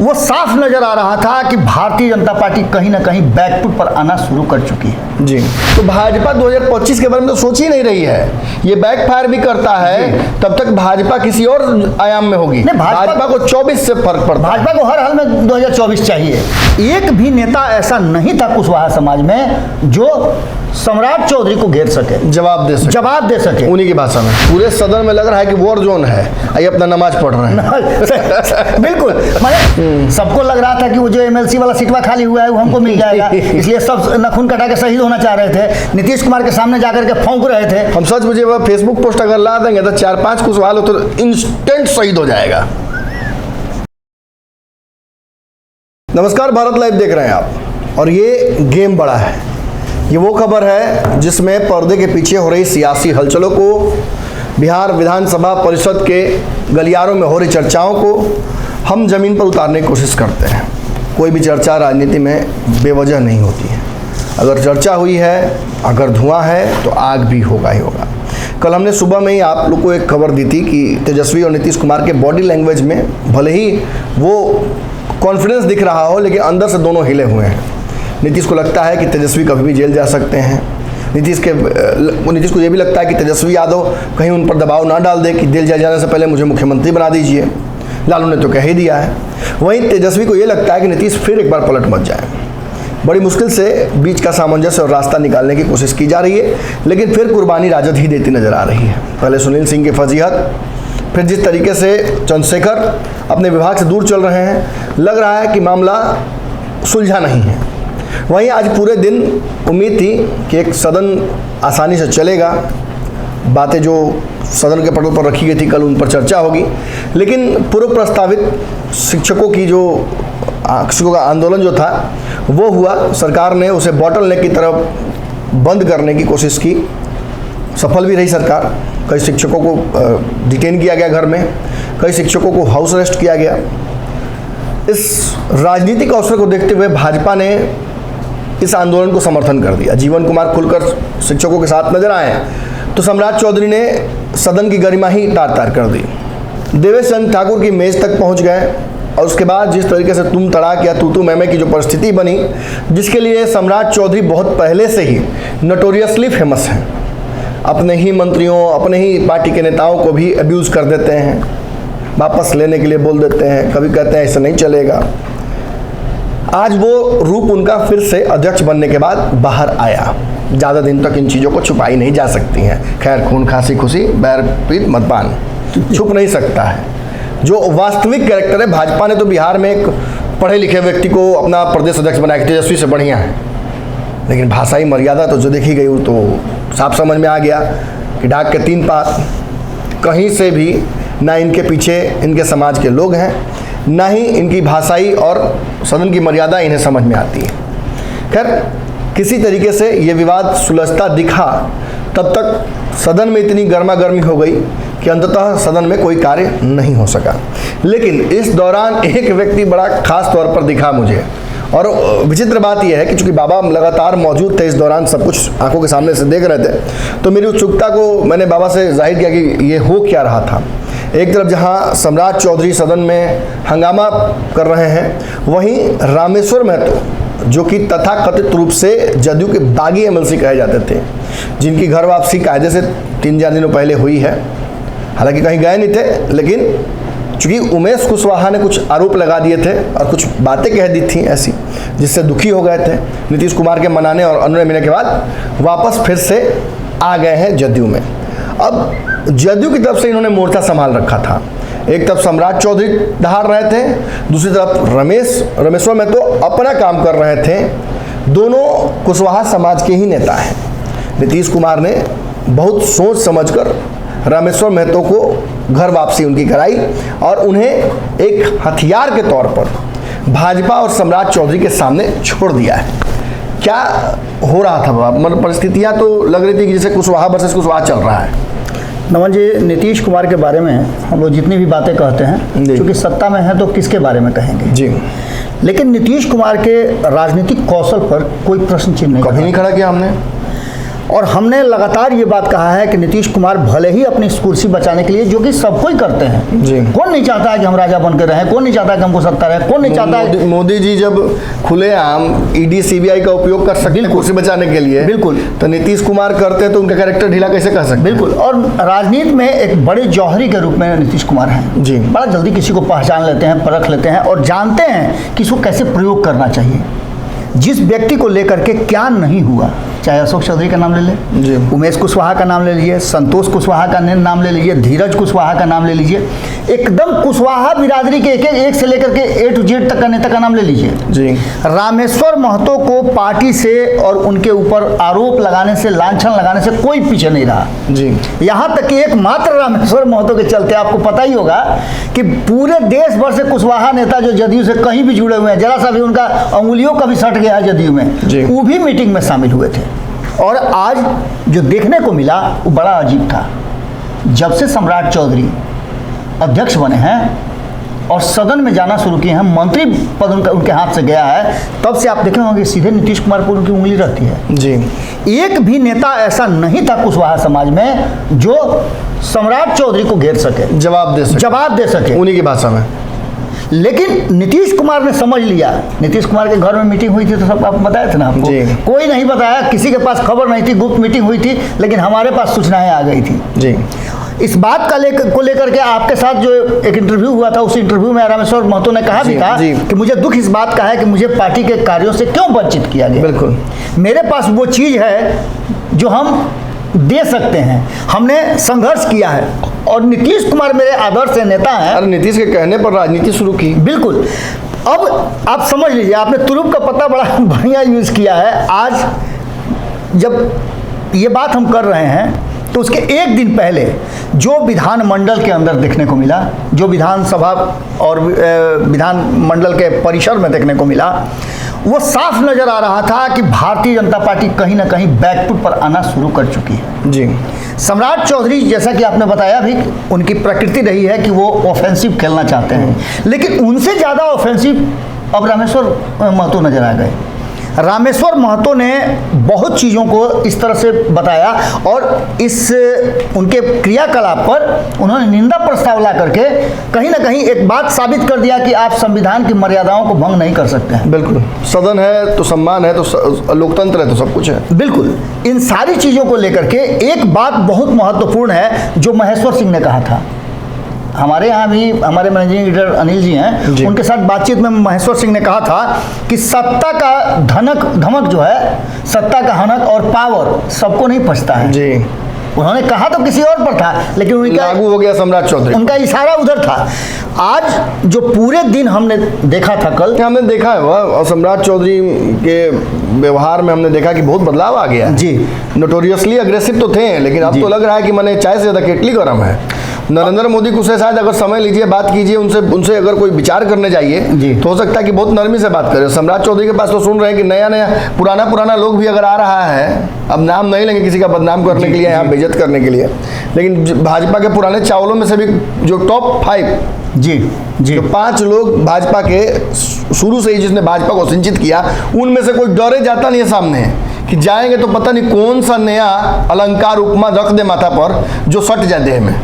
वो साफ नजर आ रहा था कि भारतीय जनता पार्टी कहीं ना कहीं बैकफुट पर आना शुरू कर चुकी है। जी, तो भाजपा 2025 के बारे में तो सोच ही नहीं रही है। ये बैकफायर भी करता है तब तक भाजपा किसी और आयाम में होगी। भाजपा को 24 से फर्क पड़ता है। भाजपा को हर हाल में 2024 चाहिए। एक भी नेता ऐसा नहीं था कुशवाहा समाज में जो सम्राट चौधरी को घेर सके, जवाब दे सके उन्हीं की भाषा में। पूरे सदन में लग रहा है कि वॉर जोन है, ये अपना नमाज पढ़ रहे हैं। बिल्कुल, मतलब सबको लग रहा था कि वो जो एमएलसी वाला सीटवा खाली हुआ है वो हमको मिल जाएगा, इसलिए सब नखून कटा के शहीद होना चाह रहे थे। नीतीश कुमार के सामने जाकर के फौंक रहे थे। हम सच मुझे फेसबुक पोस्ट अगर ला देंगे तो 4-5 कुशवाहा तो इंस्टेंट शहीद हो जाएगा। नमस्कार, भारत लाइव देख रहे हैं आप और ये गेम बड़ा है। ये वो खबर है जिसमें पर्दे के पीछे हो रही सियासी हलचलों को, बिहार विधानसभा परिषद के गलियारों में हो रही चर्चाओं को हम जमीन पर उतारने की कोशिश करते हैं। कोई भी चर्चा राजनीति में बेवजह नहीं होती है। अगर चर्चा हुई है, अगर धुआं है तो आग भी होगा ही होगा। कल हमने सुबह में ही आप लोग को एक खबर दी थी कि तेजस्वी और नीतीश कुमार के बॉडी लैंग्वेज में भले ही वो कॉन्फिडेंस दिख रहा हो, लेकिन अंदर से दोनों हिले हुए हैं। नीतीश को लगता है कि तेजस्वी कभी भी जेल जा सकते हैं। नीतीश को ये भी लगता है कि तेजस्वी यादव कहीं उन पर दबाव ना डाल दे कि जेल जाने से पहले मुझे मुख्यमंत्री बना दीजिए। लालू ने तो कह ही दिया है। वहीं तेजस्वी को ये लगता है कि नीतीश फिर एक बार पलट मच जाए। बड़ी मुश्किल से बीच का सामंजस्य और रास्ता निकालने की कोशिश की जा रही है, लेकिन फिर कुर्बानी राजद ही देती नजर आ रही है। पहले सुनील सिंह की फजीहत, फिर जिस तरीके से चंद्रशेखर अपने विभाग से दूर चल रहे हैं, लग रहा है कि मामला सुलझा नहीं है। वहीं आज पूरे दिन उम्मीद थी कि एक सदन आसानी से चलेगा, बातें जो सदन के पटल पर रखी गई थी कल उन पर चर्चा होगी, लेकिन पूर्व प्रस्तावित शिक्षकों का आंदोलन जो था वो हुआ। सरकार ने उसे बॉटल नेक की तरफ बंद करने की कोशिश की, सफल भी रही सरकार। कई शिक्षकों को डिटेन किया गया घर में, कई शिक्षकों को हाउस अरेस्ट किया गया। इस राजनीतिक अवसर को देखते हुए भाजपा ने इस आंदोलन को समर्थन कर दिया। जीवन कुमार खुलकर शिक्षकों के साथ नजर आए तो सम्राट चौधरी ने सदन की गरिमा ही तार-तार कर दी। देवेश चंद्र ठाकुर की मेज तक पहुंच गए और उसके बाद जिस तरीके से तुम तड़ाक या तू मैं की जो परिस्थिति बनी, जिसके लिए सम्राट चौधरी बहुत पहले से ही नोटोरियसली फेमस हैं। अपने ही मंत्रियों, अपने ही पार्टी के नेताओं को भी अब्यूज़ कर देते हैं, वापस लेने के लिए बोल देते हैं, कभी कहते हैं ऐसा नहीं चलेगा। आज वो रूप उनका फिर से अध्यक्ष बनने के बाद बाहर आया। ज़्यादा दिन तक इन चीज़ों को छुपाई नहीं जा सकती हैं। खैर, खून खांसी खुशी बैर पीट मदपान छुप नहीं सकता है। जो वास्तविक कैरेक्टर है, भाजपा ने तो बिहार में एक पढ़े लिखे व्यक्ति को अपना प्रदेश अध्यक्ष बनाया, तेजस्वी से बढ़िया है, लेकिन भाषाई मर्यादा तो जो देखी गई वो तो साफ समझ में आ गया कि डाक के 3 पात। कहीं से भी ना इनके पीछे इनके समाज के लोग हैं, ना ही इनकी भाषाई और सदन की मर्यादा इन्हें समझ में आती है। खैर, किसी तरीके से ये विवाद सुलझता दिखा, तब तक सदन में इतनी गर्मा गर्मी हो गई कि अंततः सदन में कोई कार्य नहीं हो सका। लेकिन इस दौरान एक व्यक्ति बड़ा खास तौर पर दिखा मुझे, और विचित्र बात यह है कि चूंकि बाबा लगातार मौजूद थे इस दौरान, सब कुछ आंखों के सामने से देख रहे थे, तो मेरी उत्सुकता को मैंने बाबा से जाहिर किया कि ये हो क्या रहा था। एक तरफ जहां सम्राट चौधरी सदन में हंगामा कर रहे हैं, वहीं रामेश्वर महतो, जो कि तथाकथित रूप से जदयू के बागी एमएलसी कहे जाते थे, जिनकी घर वापसी कायदे से 3-4 दिनों पहले हुई है, हालांकि कहीं गए नहीं थे, लेकिन चूंकि उमेश कुशवाहा ने कुछ आरोप लगा दिए थे और कुछ बातें कह दी थी ऐसी, जिससे दुखी हो गए थे। नीतीश कुमार के मनाने और अनुनय मिलने के बाद वापस फिर से आ गए हैं जदयू में। अब जदयू की तरफ से इन्होंने मोर्चा संभाल रखा था। एक तरफ सम्राट चौधरी दहाड़ रहे थे, दूसरी तरफ रामेश्वर में तो अपना काम कर रहे थे। दोनों कुशवाहा समाज के ही नेता हैं। नीतीश कुमार ने बहुत सोच समझकर रामेश्वर महतो को घर वापसी उनकी कराई और उन्हें एक हथियार के तौर पर भाजपा और सम्राट चौधरी के सामने छोड़ दिया है। क्या हो रहा था बाबा? मतलब परिस्थितियां तो लग रही थी कि जैसे कुशवाहा वर्सेस कुशवाहा चल रहा है। नमन जी, नीतीश कुमार के बारे में हम लोग जितनी भी बातें कहते हैं, क्योंकि सत्ता में है तो किसके बारे में कहेंगे जी, लेकिन नीतीश कुमार के राजनीतिक कौशल पर कोई प्रश्न चिन्ह नहीं कभी नहीं खड़ा किया हमने। और हमने लगातार ये बात कहा है कि नीतीश कुमार भले ही अपनी कुर्सी बचाने के लिए, जो कि सब कोई करते हैं, जी। कौन नहीं चाहता है कि हम राजा बनकर रहें, कौन नहीं चाहता है कि हमको सत्ता रहे, कौन नहीं चाहता है। मोदी जी जब खुलेआम ईडी सीबीआई का उपयोग कर सकते हैं कुर्सी बचाने के लिए, बिल्कुल, तो नीतीश कुमार करते हैं तो उनका कैरेक्टर ढीला कैसे कर सकते हैं? बिल्कुल। और राजनीति में एक बड़े जौहरी के रूप में नीतीश कुमार हैं जी। बड़ा जल्दी किसी को पहचान लेते हैं, परख लेते हैं और जानते हैं कि इसको कैसे प्रयोग करना चाहिए। जिस व्यक्ति को लेकर के क्या नहीं हुआ, चाहे अशोक चौधरी का नाम ले जी। लें, उमेश कुशवाहा का नाम ले लीजिए, संतोष कुशवाहा का नाम ले लीजिए, धीरज कुशवाहा का नाम ले लीजिए, एकदम कुशवाहा बिरादरी के एक से लेकर के ए टू जेड तक का नेता का नाम ले लीजिए जी। रामेश्वर महतो को पार्टी से और उनके ऊपर आरोप लगाने से, लांछन लगाने से कोई पीछे नहीं रहा जी। यहाँ तक कि एकमात्र रामेश्वर महतो के चलते आपको पता ही होगा कि पूरे देश भर से कुशवाहा नेता जो जदयू से कहीं भी जुड़े हुए हैं, जरा सा भी उनका अंगुलियों का भी सट गया है जदयू में, जी। वो भी मीटिंग में शामिल हुए थे। और आज जो देखने को मिला वो बड़ा अजीब था। जब से सम्राट चौधरी अध्यक्ष बने हैं और सदन में जाना शुरू किए हैं, मंत्री पद उनके हाथ से गया है, तब से आप देखे होंगे सीधे नीतीश कुमार पर उनकी उंगली रहती है जी। एक भी नेता ऐसा नहीं था कुशवाहा समाज में जो सम्राट चौधरी को घेर सके, जवाब दे सके उन्हीं की भाषा में। लेकिन नीतीश कुमार ने समझ लिया। नीतीश कुमार के घर में मीटिंग हुई थी तो सब आप बताए थे ना आपको, कोई नहीं बताया, किसी के पास खबर नहीं थी, गुप्त मीटिंग हुई थी, लेकिन हमारे पास सूचनाएं आ गई थी जी। इस बात का लेकर के आपके साथ जो एक इंटरव्यू हुआ था, उस इंटरव्यू में रामेश्वर महतो ने कहा भी था कि मुझे दुख इस बात का है कि मुझे पार्टी के कार्यों से क्यों वंचित किया गया। बिल्कुल, मेरे पास वो चीज़ है जो हम दे सकते हैं, हमने संघर्ष किया है और नीतीश कुमार मेरे आदर्श नेता हैं। अरे नीतीश के कहने पर राजनीति शुरू की। बिल्कुल। अब आप समझ लीजिए, आपने तुरुप का पता बड़ा बढ़िया यूज़ किया है। आज जब ये बात हम कर रहे हैं तो उसके एक दिन पहले जो विधानमंडल के अंदर देखने को मिला, जो विधानसभा और विधानमंडल के परिसर में देखने को मिला, वो साफ नज़र आ रहा था कि भारतीय जनता पार्टी कहीं ना कहीं बैकफुट पर आना शुरू कर चुकी है जी। सम्राट चौधरी, जैसा कि आपने बताया भी, उनकी प्रकृति रही है कि वो ऑफेंसिव खेलना चाहते हैं, लेकिन उनसे ज़्यादा ऑफेंसिव अब रामेश्वर महतो नजर आ गए। रामेश्वर महतो ने बहुत चीज़ों को इस तरह से बताया और इस उनके क्रियाकलाप पर उन्होंने निंदा प्रस्ताव ला करके कहीं ना कहीं एक बात साबित कर दिया कि आप संविधान की मर्यादाओं को भंग नहीं कर सकते हैं। बिल्कुल, सदन है तो सम्मान है, तो लोकतंत्र है तो सब कुछ है। बिल्कुल। इन सारी चीज़ों को लेकर के एक बात बहुत महत्वपूर्ण है जो महेश्वर सिंह ने कहा था। हमारे यहाँ भी हमारे मैनेजिंग एडिटर अनिल जी हैं, उनके साथ बातचीत में महेश्वर सिंह ने कहा था कि सत्ता का धमक जो है, सत्ता का हनक और पावर सबको नहीं पचता है जी। उन्होंने कहा तो किसी और पर था, लेकिन उनका लागू हो गया सम्राट चौधरी, उनका इशारा उधर था। आज जो पूरे दिन हमने देखा था, कल हमने देखा है वह, और सम्राट चौधरी के व्यवहार में हमने देखा कि बहुत बदलाव आ गया जी। नोटोरियसली अग्रेसिव तो थे, लेकिन अब तो लग रहा है कि मैंने चाय से ज़्यादा केटली गर्म है। नरेंद्र मोदी को से शायद अगर समय लीजिए, बात कीजिए उनसे अगर कोई विचार करने जाइए तो हो सकता है कि बहुत नरमी से बात करें। सम्राट चौधरी के पास तो सुन रहे हैं कि नया पुराना लोग भी अगर आ रहा है, अब नाम नहीं लेंगे किसी का बदनाम करने के लिए, यहाँ बेइज्जत करने के लिए, लेकिन भाजपा के पुराने चावलों में से भी जो टॉप 5 जी जो 5 लोग भाजपा के शुरू से ही जिसने भाजपा को सिंचित किया, उनमें से कोई डरे जाता नहीं है सामने कि जाएंगे तो पता नहीं कौन सा नया अलंकार उपमा रख दे माथा पर जो सट जाए देह में।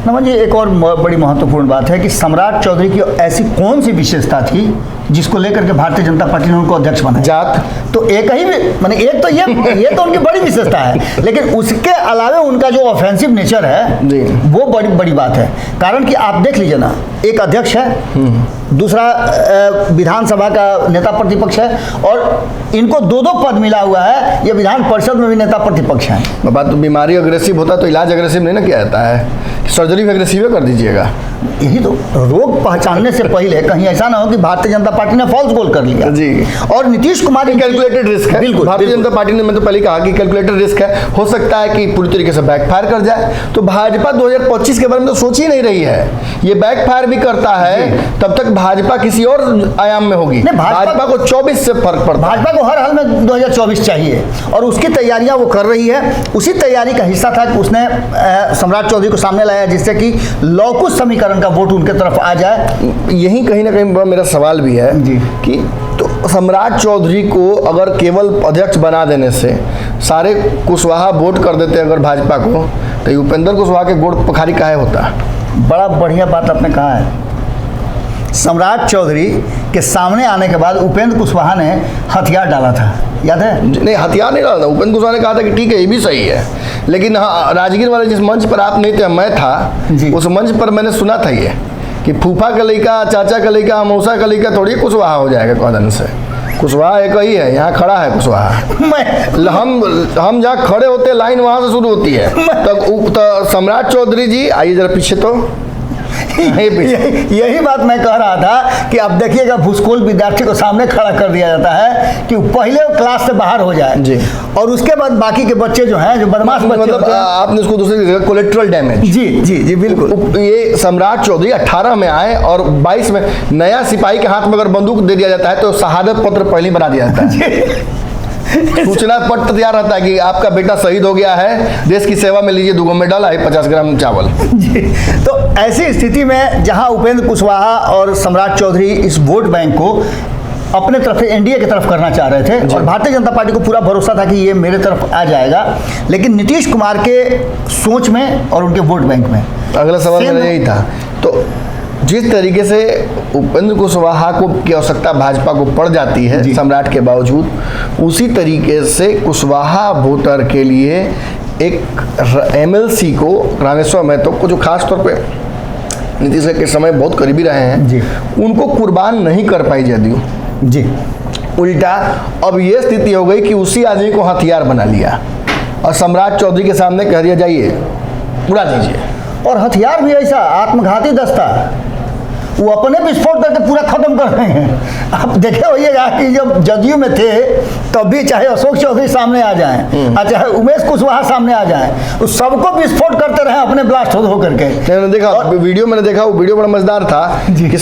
नमन जी, एक और बड़ी महत्वपूर्ण बात है कि सम्राट चौधरी की ऐसी कौन सी विशेषता थी जिसको लेकर के भारतीय जनता पार्टी ने उनको अध्यक्ष बनाया? जात। तो एक ही माने एक तो ये तो उनकी बड़ी विशेषता है, लेकिन उसके अलावा उनका जो ऑफेंसिव नेचर है जी। वो बड़ी बात है। कारण कि आप देख लीजिए ना, एक अध्यक्ष है, दूसरा विधानसभा का नेता प्रतिपक्ष है, और इनको 2-2 पद मिला हुआ है। ये विधान परिषद में भी नेता प्रतिपक्ष हैं। बात तो बीमारी अग्रेसिव होता तो इलाज अग्रेसिव नहीं ना किया जाता है, सर्जरी भी अग्रेसिव कर दीजिएगा। यही तो, रोग पहचानने से पहले कहीं ऐसा ना हो कि भारतीय जनता पार्टी ने फॉल्स गोल कर लिया जी। और नीतीश कुमार कैलकुलेटेड रिस्क है। बिल्कुल, भारतीय जनता पार्टी ने, मैं तो पहले कहा कि कैलकुलेटेड रिस्क है, हो सकता है कि पूरी तरीके से बैकफायर कर जाए। तो भाजपा 2025 के बारे में तो सोच ही नहीं रही है। ये बैकफायर भी करता है तब तक भाजपा किसी और आयाम में होगी। भाजपा को 24 से फर्क पड़ता है। भाजपा को हर हाल में 2024 चाहिए और उसकी तैयारियां वो कर रही है। उसी तैयारी का हिस्सा था कि उसने सम्राट चौधरी को सामने लाया जिससे कि लौकुश समीकरण का वोट उनके तरफ आ जाए। यही कहीं ना कहीं मेरा सवाल भी है कि तो सम्राट चौधरी को अगर केवल अध्यक्ष बना देने से सारे कुशवाहा वोट कर देते अगर भाजपा को, तो ये उपेंद्र कुशवाहा के गोड़ पखारी काहे होता? बड़ा बढ़िया बात आपने कहा है। सम्राट चौधरी के सामने आने के बाद उपेंद्र कुशवाहा ने हथियार डाला था, याद है? नहीं, हथियार नहीं डाला था। उपेंद्र कुशवाहा ने कहा था कि ठीक है ये भी सही है, लेकिन हाँ, राजगीर वाले जिस मंच पर आप नहीं थे, मैं था, उस मंच पर मैंने सुना था ये कि फूफा का लड़का, चाचा का लड़का, मौसा का लड़का थोड़ी कुशवाहा हो जाएगा कौन से। कुशवाहा एक ही है, यहाँ खड़ा है कुशवाहा। हम जहाँ खड़े होते हैं लाइन वहाँ से शुरू होती है। तो सम्राट चौधरी जी आइए जरा पीछे। तो यही बात मैं कह रहा था कि अब देखिएगा भूस्कूल विद्यार्थी को सामने खड़ा कर दिया जाता है कि पहले वो क्लास से बाहर हो जाए जी, और उसके बाद बाकी के बच्चे जो हैं, जो बदमाश बच्चे, मतलब आपने उसको दूसरी जगह कोलेट्रल डैमेज। जी जी जी बिल्कुल। ये सम्राट चौधरी 18 में आए और 22 में नया सिपाही के हाथ में अगर बंदूक दे दिया जाता है तो शहादत पत्र पहले बना दिया जाता है। सूचना पत्र तैयार रहता है कि आपका बेटा शहीद हो गया है, देश की सेवा में लीजिए 2 मेडल, 50 ग्राम चावल जी। तो ऐसी स्थिति में जहां उपेंद्र कुशवाहा और सम्राट चौधरी इस वोट बैंक को अपने तरफ से एनडीए की तरफ करना चाह रहे थे और भारतीय जनता पार्टी को पूरा भरोसा था कि ये मेरे तरफ आ जाएगा, लेकिन नीतीश कुमार के सोच में और उनके वोट बैंक में अगला सवाल मेरा यही था। तो जिस तरीके से उपेंद्र कुशवाहा को की आवश्यकता भाजपा को पड़ जाती है सम्राट के बावजूद, उसी तरीके से कुशवाहा वोटर के लिए एक एमएलसी को, रामेश्वर महतो को, जो खास तौर पे नीतीश के समय बहुत करीबी रहे हैं जी, उनको कुर्बान नहीं कर पाई जदयू जी। उल्टा अब ये स्थिति हो गई कि उसी आदमी को हथियार बना लिया और सम्राट चौधरी के सामने कह दिया जाइए उड़ा दीजिए, और हथियार भी ऐसा आत्मघाती दस्ता, वो अपने विस्फोट करके पूरा खत्म कर रहे हैं। आप देखे होइएगा कि जब जदयू में थे तब भी चाहे अशोक चौधरी सामने आ जाएं और चाहे उमेश कुशवाहा सामने आ जाएं, उस सबको विस्फोट करते रहे अपने ब्लास्ट हो करके। मैंने देखा वीडियो, मैंने देखा वो वीडियो बड़ा मजेदार था कि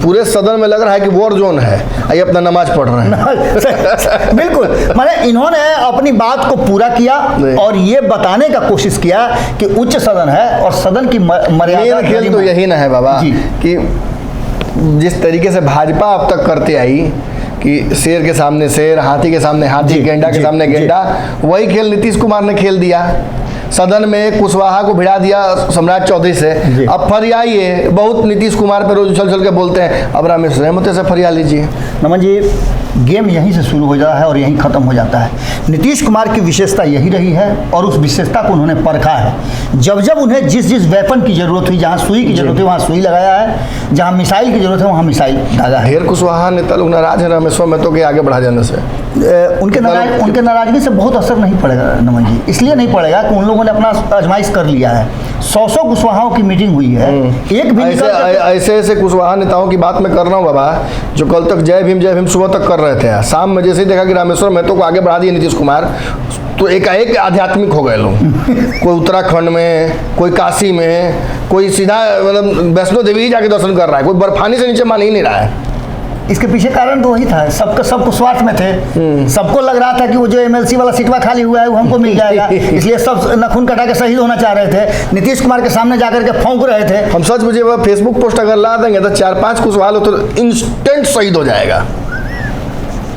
पूरे सदन में लग रहा है कि वॉर जोन है, ये अपना नमाज पढ़ रहे हैं। बिल्कुल, माने इन्होंने अपनी बात को पूरा किया और ये बताने का कोशिश किया कि उच्च सदन है और सदन की मर्यादा। खेल तो यही ना है बाबा कि जिस तरीके से भाजपा अब तक करते आई कि शेर के सामने शेर, हाथी के सामने हाथी, गेंडा के सामने गेंडा, वही खेल नीतीश कुमार ने खेल दिया। सदन में कुशवाहा को भिड़ा दिया सम्राट चौधरी से। अब फरियाइए, बहुत नीतीश कुमार पर रोज उछल के बोलते हैं, अब रामेश्वर रहमत से फरिया लीजिए। नमन जी, गेम यहीं से शुरू हो जाता है और यहीं ख़त्म हो जाता है। नीतीश कुमार की विशेषता यही रही है और उस विशेषता को उन्होंने परखा है। जब जब उन्हें जिस जिस वेपन की जरूरत हुई, जहाँ सुई की जरूरत है वहाँ सुई लगाया है, जहाँ मिसाइल की जरूरत है वहाँ मिसाइल डाला है। ढेर कुशवाहा नेता लोग नाराज है रामेश्वर महतो के आगे बढ़ा जाने से। उनके नाराजगी से बहुत असर नहीं पड़ेगा नमन जी, इसलिए नहीं पड़ेगा कि उन लोगों ने अपना आजमाइश कर लिया है। 100 कुशवाहाओं की मीटिंग हुई है, एक भी ऐसे कुशवाहा नेताओं की बात मैं कर रहा हूँ बाबा, जो कल तक जय भीम सुबह तक कर रहे थे, शाम में जैसे ही देखा कि रामेश्वर महतो को आगे बढ़ा दिए नीतीश कुमार, तो एकाएक आध्यात्मिक हो गए लोग। कोई उत्तराखंड में, कोई काशी में, कोई सीधा मतलब वैष्णो देवी ही जाके दर्शन कर रहा है, कोई बर्फानी से नीचे मान ही नहीं रहा है। इसके पीछे कारण तो वही था, सबको स्वार्थ में थे। सबको लग रहा था कि वो जो एमएलसी वाला सीटवा खाली हुआ है वो हमको मिल जाएगा, इसलिए सब नखून कटा के शहीद होना चाह रहे थे। नीतीश कुमार के सामने जाकर के फौंक रहे थे। हम सच मुझे फेसबुक पोस्ट अगर ला देंगे तो 4-5 कुशवाहा लोग तो इंस्टेंट शहीद हो जाएगा,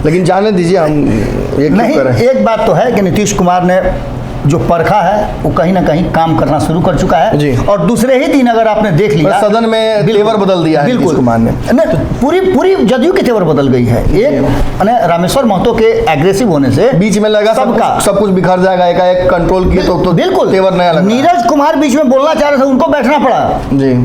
लेकिन जाने दीजिए, हम ये नहीं करें। एक बात तो है कि नीतीश कुमार ने जो परखा है वो कहीं ना कहीं काम करना शुरू कर चुका है जी। और दूसरे ही दिन अगर आपने देख लिया, सदन में तेवर बदल दिया है नीतीश कुमार ने। तो पूरी जदयू की तेवर बदल गई है। एक माने रामेश्वर महतो के एग्रेसिव होने से बीच में लगा सब कुछ बिखर जाएगा, एकाएक कंट्रोल किए तो बिल्कुल तेवर नया लगा। नीरज कुमार बीच में बोलना चाह रहे थे, उनको बैठना पड़ा जी,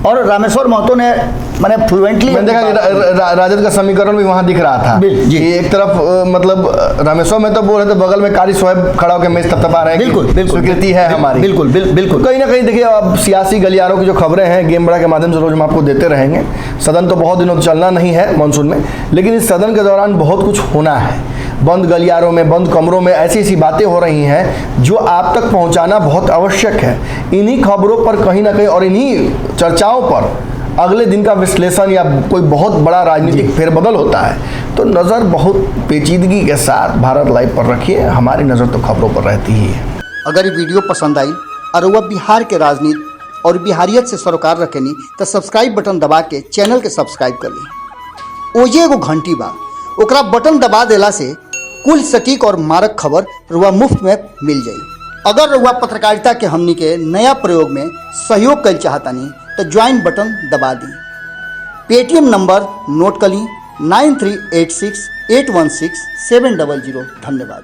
और रामेश्वर महतो ने मैंने फ्लुएंटली मैंने देखा कि राजद का समीकरण भी वहां दिख रहा था कि एक तरफ मतलब रामेश्वर महतो बोल रहे थे, बगल में कारी सोहेब खड़ा होकर मेज थपथपा रहे हैं। बिल्कुल स्वीकृति है हमारी। बिल्कुल कहीं ना कहीं देखिए, अब सियासी गलियारों की जो खबरें हैं गेम बड़ा के माध्यम से रोज हम आपको देते रहेंगे। सदन तो बहुत दिनों चलना नहीं है मानसून में, लेकिन इस सदन के दौरान बहुत कुछ होना है। बंद गलियारों में, बंद कमरों में ऐसी ऐसी बातें हो रही हैं जो आप तक पहुंचाना बहुत आवश्यक है। इन्हीं खबरों पर कहीं ना कहीं और इन्हीं चर्चाओं पर अगले दिन का विश्लेषण या कोई बहुत बड़ा राजनीतिक फेरबदल होता है, तो नज़र बहुत पेचीदगी के साथ भारत लाइव पर रखिए। हमारी नज़र तो खबरों पर रहती ही है। अगर ये वीडियो पसंद आई और वह बिहार के राजनीति और बिहारियत से सरोकार रखेनी तो सब्सक्राइब बटन दबा के चैनल के सब्सक्राइब कर ली। ओजे एगो घंटी बा, ओकरा बटन दबा देला से कुल सटीक और मारक खबर रुआ मुफ्त में मिल जाई। अगर रुआ पत्रकारिता के हमनी के नया प्रयोग में सहयोग कर चाहतानी तो ज्वाइन बटन दबा दी। पेटीएम नंबर नोट कर ली 9386816700। धन्यवाद।